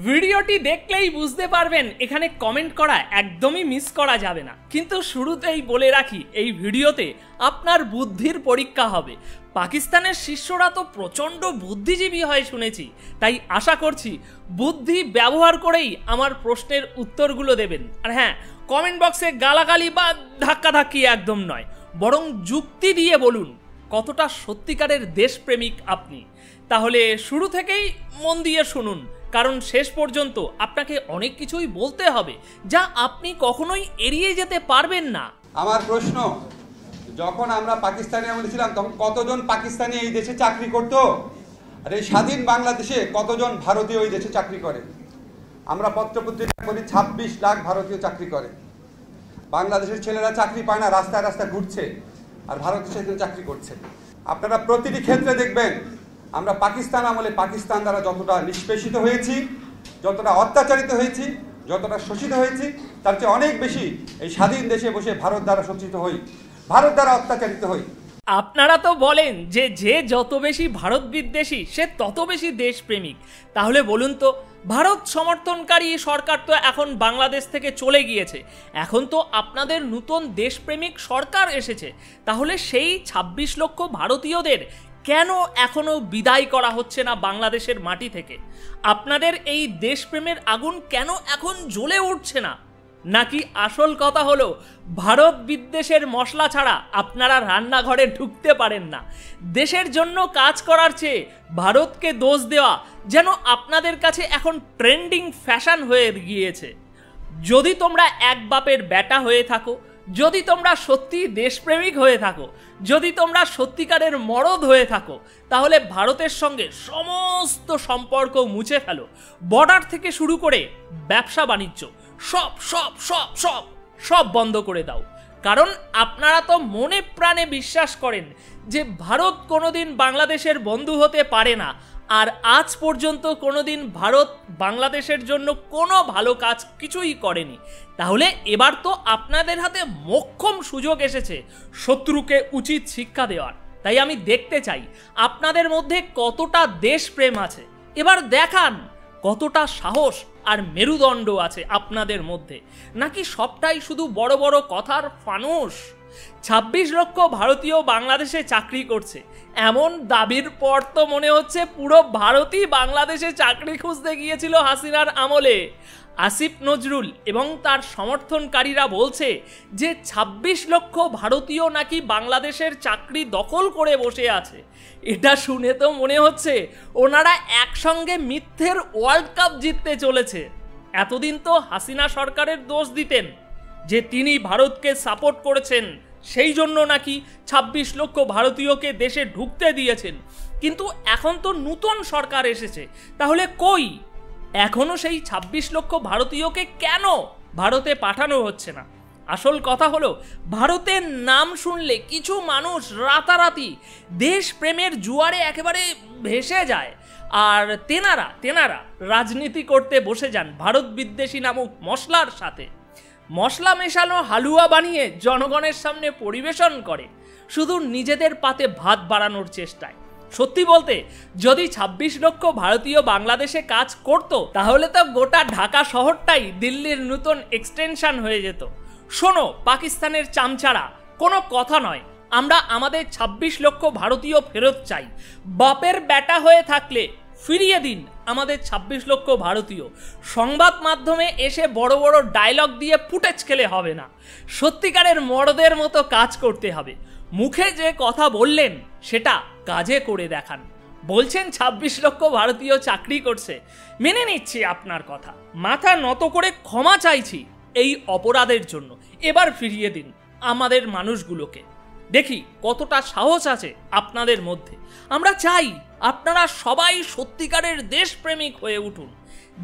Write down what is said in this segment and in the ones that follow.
ভিডিওটি দেখলেই বুঝতে পারবেন এখানে কমেন্ট করা একদমই মিস করা যাবে না। কিন্তু শুরুতেই বলে রাখি, এই ভিডিওতে আপনার বুদ্ধির পরীক্ষা হবে। পাকিস্তানের শিষ্যরা তো প্রচণ্ড বুদ্ধিজীবী হয় শুনেছি, তাই আশা করছি বুদ্ধি ব্যবহার করেই আমার প্রশ্নের উত্তরগুলো দেবেন। আর হ্যাঁ, কমেন্ট বক্সে গালাগালি বা ধাক্কাধাক্কি একদম নয়, বরং যুক্তি দিয়ে বলুন কতটা সত্যিকারের দেশপ্রেমিক আপনি। তাহলে শুরু থেকেই মন দিয়ে শুনুন, কারণ শেষ পর্যন্ত আপনাকে অনেক কিছুই বলতে হবে যা আপনি কখনোই এড়িয়ে যেতে পারবেন না। আমার প্রশ্ন, যখন আমরা পাকিস্তানে ছিলাম তখন কতজন পাকিস্তানি এই দেশে চাকরি করত? আর এই স্বাধীন বাংলাদেশে কতজন ভারতীয় এই দেশে চাকরি করে? আমরা পত্রপত্রিকা করি 26 লাখ ভারতীয় চাকরি করে। বাংলাদেশের ছেলেরা চাকরি পায় না, রাস্তায় রাস্তায় ঘুরছে, আর ভারত সেখানে চাকরি করছে। আপনারা প্রতিটি ক্ষেত্রে দেখবেন আমরা পাকিস্তান আমলে পাকিস্তান দ্বারা যতটা নিষ্পেষিত হয়েছি, যতটা অত্যাচারিত হয়েছি, যতটা শোষিত হয়েছি, তার চেয়ে অনেক বেশি এই স্বাধীন দেশে বসে ভারত দ্বারা শোষিত হই, ভারত দ্বারা অত্যাচারিত হই। আপনারা তো বলেন যে যত বেশি ভারত বিদ্বেষী সে তত বেশি দেশপ্রেমিক। তাহলে বলুন তো, ভারত সমর্থনকারী সরকার তো এখন বাংলাদেশ থেকে চলে গিয়েছে, এখন তো আপনাদের নতুন দেশপ্রেমিক সরকার এসেছে। তাহলে সেই 26 লক্ষ ভারতীয়দের কেন এখনো বিদায় করা হচ্ছে না বাংলাদেশের মাটি থেকে? আপনাদের এই দেশপ্রেমের আগুন কেন এখন জ্বলে উঠছে না? নাকি আসল কথা হলো ভারত বিদ্বেষের মশলা ছাড়া আপনারা রান্নাঘরে ঢুকতে পারেন না? দেশের জন্য কাজ করার চেয়ে ভারতকে দোষ দেওয়া যেন আপনাদের কাছে এখন ট্রেন্ডিং ফ্যাশন হয়ে গিয়েছে। যদি তোমরা এক বাপের বেটা হয়ে থাকো, যদি তোমরা সত্যি দেশপ্রেমিক হয়ে থাকো, যদি তোমরা সত্যিকারের মরদ হয়ে থাকো, তাহলে ভারতের সঙ্গে সমস্ত সম্পর্ক মুছে ফেলো। বর্ডার থেকে শুরু করে ব্যবসা বাণিজ্য সব সব সব সব সব বন্ধ করে দাও। কারণ আপনারা তো মনে প্রাণে বিশ্বাস করেন যে ভারত কোনোদিন বাংলাদেশের বন্ধু হতে পারে না, আর আজ পর্যন্ত কোনোদিন ভারত বাংলাদেশের জন্য কোনো ভালো কাজ কিছুই করেনি। তাহলে এবার তো আপনাদের হাতে মোক্ষম সুযোগ এসেছে শত্রুকে উচিত শিক্ষা দেওয়ার। তাই আমি দেখতে চাই আপনাদের মধ্যে কতটা দেশপ্রেম আছে। এবার দেখান কতটা সাহস আর মেরুদণ্ড আছে আপনাদের মধ্যে, নাকি সবটাই শুধু বড় বড় কথার ফানুস? 26 লক্ষ ভারতীয় বাংলাদেশে চাকরি করছে এমন দাবির পর তো মনে হচ্ছে পুরো ভারতই বাংলাদেশে চাকরি খুঁজতে গিয়েছিল হাসিনার আমলে। আসিফ নজরুল এবং তার সমর্থনকারীরা বলছে যে 26 লক্ষ ভারতীয় নাকি বাংলাদেশের চাকরি দখল করে বসে আছে। এটা শুনে তো মনে হচ্ছে ওনারা একসঙ্গে মিথ্যের ওয়ার্ল্ড কাপ জিততে চলেছে। এতদিন তো হাসিনা সরকারের দোষ দিতেন যে তিনি ভারতকে সাপোর্ট করেছেন, সেই জন্য নাকি 26 লক্ষ ভারতীয়কে দেশে ঢুকতে দিয়েছেন। কিন্তু এখন তো নতুন সরকার এসেছে, তাহলে কই এখনো সেই 26 লক্ষ ভারতীয়কে কেন ভারতে পাঠানো হচ্ছে না? আসল কথা হলো, ভারতের নাম শুনলে কিছু মানুষ রাতারাতি দেশপ্রেমের জুয়ারে একেবারে ভেসে যায়, আর তেনারা রাজনীতি করতে বসে যান ভারত বিদ্বেষী নামক মশলার সাথে। মশলা মেশানো হালুয়া বানিয়ে জনগণের সামনে পরিবেশন করে শুধু নিজেদের পাতে ভাত বাড়ানোর চেষ্টায়। সত্যি বলতে, যদি 26 লক্ষ ভারতীয় বাংলাদেশে কাজ করত, তাহলে তো গোটা ঢাকা শহরটাই দিল্লির নতুন এক্সটেনশন হয়ে যেত। শোনো পাকিস্তানের চামচারা, কোনো কথা নয়, আমরা আমাদের 26 লক্ষ ভারতীয় ফেরত চাই। বাপের বেটা হয়ে থাকলে ফিরিয়ে দিন আমাদের 26 লক্ষ ভারতীয়। সংবাদ মাধ্যমে এসে বড় বড় ডায়লগ দিয়ে ফুটেজ খেলে হবে না, সত্যিকারের মরদের মতো কাজ করতে হবে। মুখে যে কথা বললেন সেটা কাজে করে দেখান। বলছেন 26 লক্ষ ভারতীয় চাকরি করছে, মেনে নিচ্ছি আপনার কথা, মাথা নত করে ক্ষমা চাইছি এই অপরাধের জন্য। এবার ফিরিয়ে দিন আমাদের মানুষগুলোকে। দেখি কতটা সাহস আছে আপনাদের মধ্যে। আমরা চাই আপনারা সবাই সত্যিকারের দেশপ্রেমিক হয়ে উঠুন,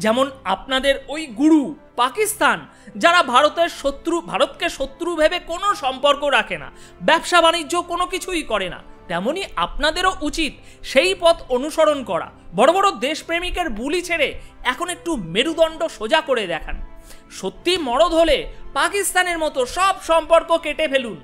যেমন আপনাদের ওই গুরু পাকিস্তান, যারা ভারতকে শত্রু ভেবে কোনো সম্পর্ক রাখে না, ব্যবসা বাণিজ্য কোনো কিছুই করে না। তেমনি আপনাদেরও উচিত সেই পথ অনুসরণ করা। বড় বড় দেশপ্রেমিকের বুলি ছেড়ে এখন একটু মেরুদণ্ড সোজা করে দেখান। সত্যি মরদ হলে পাকিস্তানের মতো সব সম্পর্ক কেটে ফেলুন।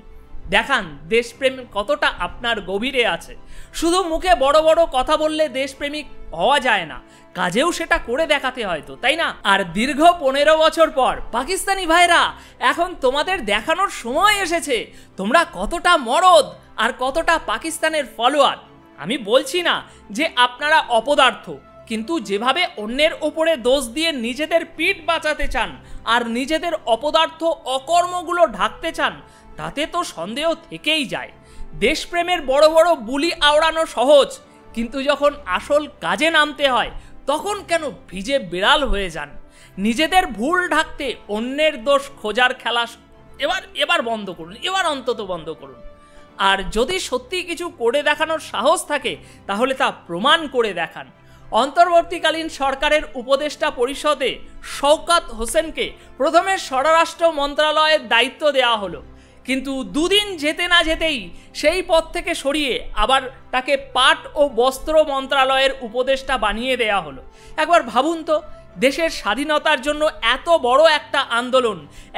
দেখান দেশপ্রেম কতটা আপনার গভীরে আছে। শুধু মুখে বড় বড় কথা বললে দেশপ্রেমিক হওয়া যায় না, কাজেও সেটা করে দেখাতে হয়তো, তাই না? আর দীর্ঘ 15 বছর পর পাকিস্তানি ভাইরা এখন তোমাদের দেখানোর সময় এসেছে তোমরা কতটা মরদ আর কতটা পাকিস্তানের ফলোয়ার। আমি বলছি না যে আপনারা অপদার্থ, কিন্তু যেভাবে অন্যের ওপরে দোষ দিয়ে নিজেদের পিঠ বাঁচাতে চান আর নিজেদের অপদার্থ অকর্মগুলো ঢাকতে চান, তাতে তো সন্দেহ থেকেই যায়। দেশপ্রেমের বড় বড় বুলি আওড়ানো সহজ, কিন্তু যখন আসল কাজে নামতে হয় তখন কেন ভিজে বিড়াল হয়ে যান? নিজেদের ভুল ঢাকতে অন্যের দোষ খোঁজার খেলা এবার বন্ধ করুন, এবার অন্তত বন্ধ করুন। আর যদি সত্যি কিছু করে দেখানোর সাহস থাকে তাহলে তা প্রমাণ করে দেখান। অন্তর্বর্তীকালীন সরকারের উপদেষ্টা পরিষদে শওকত হোসেনকে প্রথমে স্বরাষ্ট্র মন্ত্রণালয়ের দায়িত্ব দেওয়া হলো, কিন্তু দুদিন যেতে না যেতেই সেই পদ থেকে সরিয়ে আবার তাকে পাট ও বস্ত্র মন্ত্রণালয়ের উপদেষ্টা বানিয়ে দেওয়া হলো। একবার ভাবুন তো, দেশের স্বাধীনতার জন্য এত বড় একটা আন্দোলন,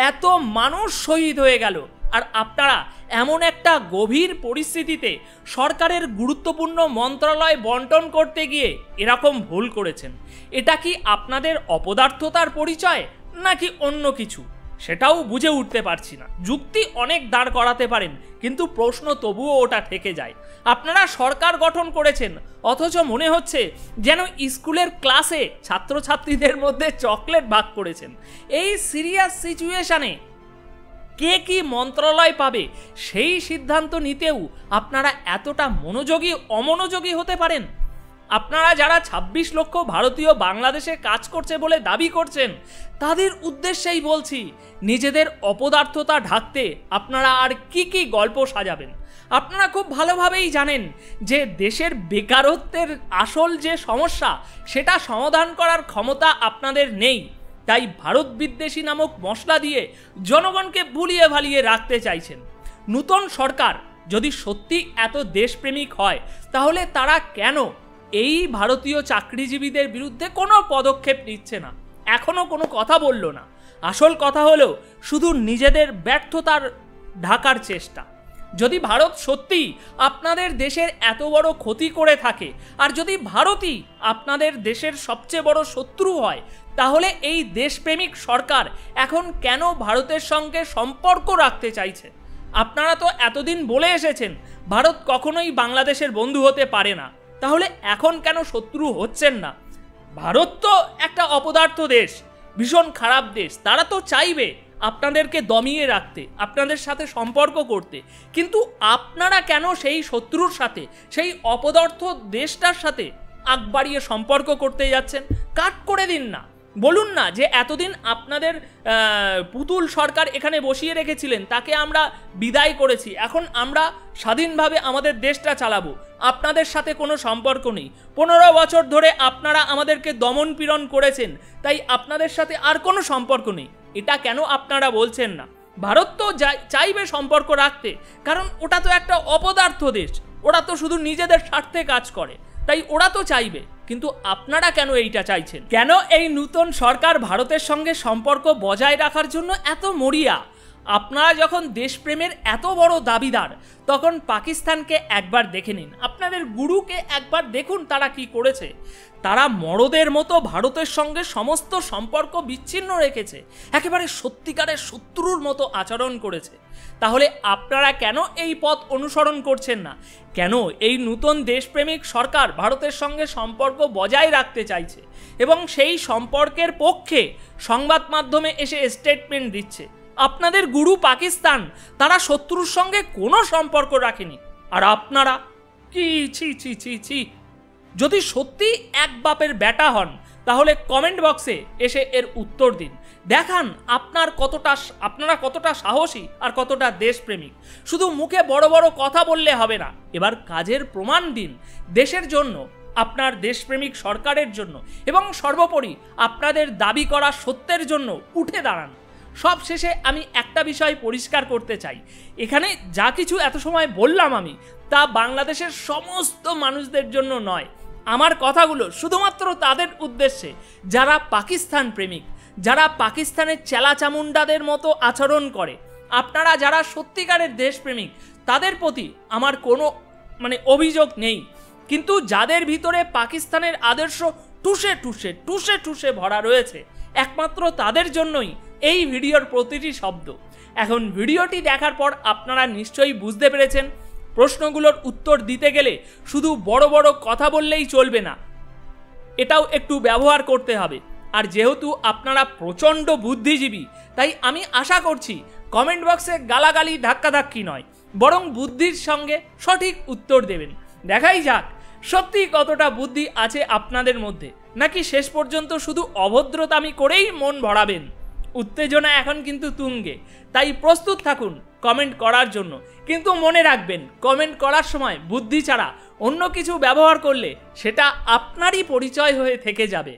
এত মানুষ শহীদ হয়ে গেল, আর আপনারা এমন একটা গভীর পরিস্থিতিতে সরকারের গুরুত্বপূর্ণ মন্ত্রণালয় বন্টন করতে গিয়ে এরকম ভুল করেছেন। এটা কি আপনাদের অপদার্থতার পরিচয় নাকি অন্য কিছু? সেটাও বুঝে উঠতে পারছি না। যুক্তি অনেক দাঁড় করাতে পারেন, কিন্তু প্রশ্ন তবুও ওটা থেকে যায়। আপনারা সরকার গঠন করেছেন, অথচ মনে হচ্ছে যেন স্কুলের ক্লাসে ছাত্রছাত্রীদের মধ্যে চকলেট ভাগ করেছেন। এই সিরিয়াস সিচুয়েশনে কে কি মন্ত্রণালয় পাবে সেই সিদ্ধান্ত নিতেও আপনারা এতটা অমনোযোগী হতে পারেন? আপনারা যারা 26 লক্ষ ভারতীয় বাংলাদেশে কাজ করছে বলে দাবি করছেন, তাদের উদ্দেশ্যেই বলছি, নিজেদের অপদার্থতা ঢাকতে আপনারা আর কি কি গল্প সাজাবেন? আপনারা খুব ভালোভাবেই জানেন যে দেশের বেকারত্বের আসল যে সমস্যা সেটা সমাধান করার ক্ষমতা আপনাদের নেই। তাই ভারত বিদ্বেষী নামক মশলা দিয়ে জনগণকে ভুলিয়ে ভালিয়ে রাখতে চাইছেন। নূতন সরকার যদি সত্যি এত দেশপ্রেমিক হয়, তাহলে তারা কেন এই ভারতীয় চাকরিজীবীদের বিরুদ্ধে কোনো পদক্ষেপ নিচ্ছে না? এখনো কোনো কথা বলল না। আসল কথা হলো শুধু নিজেদের ব্যর্থতার ঢাকার চেষ্টা। যদি ভারত সত্যি আপনাদের দেশের এত বড় ক্ষতি করে থাকে, আর যদি ভারতই আপনাদের দেশের সবচেয়ে বড় শত্রু হয়, তাহলে এই দেশপ্রেমিক সরকার এখন কেন ভারতের সঙ্গে সম্পর্ক রাখতে চাইছে? আপনারা তো এতদিন বলে এসেছেন ভারত কখনোই বাংলাদেশের বন্ধু হতে পারে না, তাহলে এখন কেন শত্রু হচ্ছেন না? ভারত তো একটা অপদার্থ দেশ, ভীষণ খারাপ দেশ। তারা তো চাইবে আপনাদেরকে দমিয়ে রাখতে, আপনাদের সাথে সম্পর্ক করতে, কিন্তু আপনারা কেন সেই শত্রুর সাথে, সেই অপদার্থ দেশটার সাথে আগ বাড়িয়ে সম্পর্ক করতে যাচ্ছেন? কাট করে দিন না। বলুন না যে এতদিন আপনাদের পুতুল সরকার এখানে বসিয়ে রেখেছিলেন, তাকে আমরা বিদায় করেছি, এখন আমরা স্বাধীনভাবে আমাদের দেশটা চালাবো, আপনাদের সাথে কোনো সম্পর্ক নেই। 15 বছর ধরে আপনারা আমাদেরকে দমন পীড়ন করেছেন, তাই আপনাদের সাথে আর কোনো সম্পর্ক নেই। এটা কেন আপনারা বলছেন না? ভারত তো চাইবে সম্পর্ক রাখতে, কারণ ওটা তো একটা অপদার্থ দেশ, ওরা তো শুধু নিজেদের স্বার্থে কাজ করে, তাই ওরা তো চাইবে। কিন্তু আপনারা কেন এইটা চাইছেন? কেন এই নূতন সরকার ভারতের সঙ্গে সম্পর্ক বজায় রাখার জন্য এত মরিয়া? আপনারা যখন দেশপ্রেমের এত বড় দাবিদার, তখন পাকিস্তানকে একবার দেখে নিন, আপনাদের গুরুকে একবার দেখুন তারা কি করেছে। তারা মরদের মতো ভারতের সঙ্গে সমস্ত সম্পর্ক বিচ্ছিন্ন রেখেছে, একেবারে সত্যিকারের শত্রুর মতো আচরণ করেছে। তাহলে আপনারা কেন এই পথ অনুসরণ করছেন না? কেন এই নূতন দেশপ্রেমিক সরকার ভারতের সঙ্গে সম্পর্ক বজায় রাখতে চাইছে এবং সেই সম্পর্কের পক্ষে সংবাদ মাধ্যমে এসে স্টেটমেন্ট দিচ্ছে? আপনাদের গুরু পাকিস্তান, তারা শত্রুর সঙ্গে কোনো সম্পর্ক রাখেনি, আর আপনারা কি ছি ছি ছি ছি। যদি সত্যি এক বাপের বেটা হন, তাহলে কমেন্ট বক্সে এসে এর উত্তর দিন। দেখান আপনারা কতটা সাহসী আর কতটা দেশপ্রেমিক। শুধু মুখে বড় বড় কথা বললে হবে না, এবার কাজের প্রমাণ দিন। দেশের জন্য, আপনার দেশপ্রেমিক সরকারের জন্য, এবং সর্বোপরি আপনাদের দাবি করা সত্যের জন্য উঠে দাঁড়ান। সব শেষে আমি একটা বিষয় পরিষ্কার করতে চাই, এখানে যা কিছু এত সময় বললাম আমি, তা বাংলাদেশের সমস্ত মানুষদের জন্য নয়। আমার কথাগুলো শুধুমাত্র তাদের উদ্দেশ্যে যারা পাকিস্তান প্রেমিক, যারা পাকিস্তানের চেলা চামুন্ডাদের মতো আচরণ করে, আপনারা যারা সত্যিকারের দেশপ্রেমিক তাদের প্রতি আমার কোনো অভিযোগ নেই, কিন্তু যাদের ভিতরে পাকিস্তানের আদর্শ টুসে টুসে টুসে টুসে ভরা রয়েছে একমাত্র তাদের জন্যই এই ভিডিওর প্রতিটি শব্দ। এখন ভিডিওটি দেখার পর আপনারা নিশ্চয়ই বুঝতে পেরেছেন প্রশ্নগুলোর উত্তর দিতে গেলে শুধু বড় বড় কথা বললেই চলবে না, এটাও একটু ব্যবহার করতে হবে। আর যেহেতু আপনারা প্রচণ্ড বুদ্ধিজীবী, তাই আমি আশা করছি কমেন্ট বক্সে গালাগালি ধাক্কাধাক্কি নয়, বরং বুদ্ধির সঙ্গে সঠিক উত্তর দেবেন। দেখাই যাক সত্যি কতটা বুদ্ধি আছে আপনাদের মধ্যে, নাকি শেষ পর্যন্ত শুধু অভদ্রতামি করেই মন ভরাবেন। উত্তেজনা এখন কিন্তু তুঙ্গে, তাই প্রস্তুত থাকুন কমেন্ট করার জন্য। কিন্তু মনে রাখবেন, কমেন্ট করার সময় বুদ্ধি ছাড়া অন্য কিছু ব্যবহার করলে সেটা আপনারই পরিচয় হয়ে থেকে যাবে।